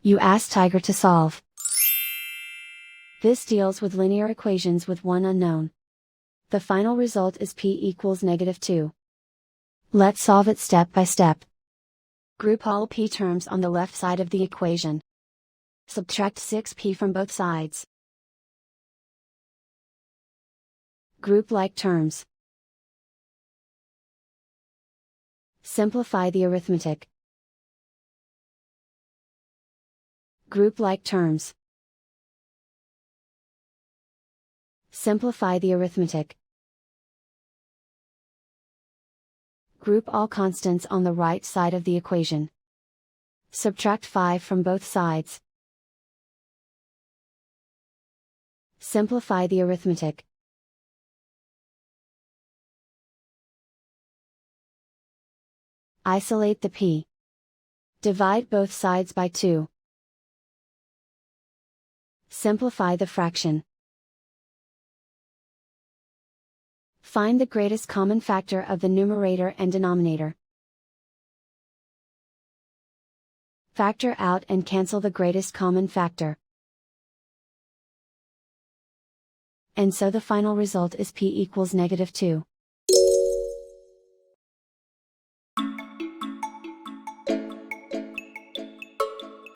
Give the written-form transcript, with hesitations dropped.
You ask Tiger to solve. This deals with linear equations with one unknown. The final result is p equals -2. Let's solve it step by step. Group all p terms on the left side of the equation. Subtract 6p from both sides. Group like terms. Simplify the arithmetic. Group like terms. Simplify the arithmetic. Group all constants on the right side of the equation. Subtract 5 from both sides. Simplify the arithmetic. Isolate the p. Divide both sides by 2. Simplify the fraction. Find the greatest common factor of the numerator and denominator. Factor out and cancel the greatest common factor. And so the final result is p equals -2.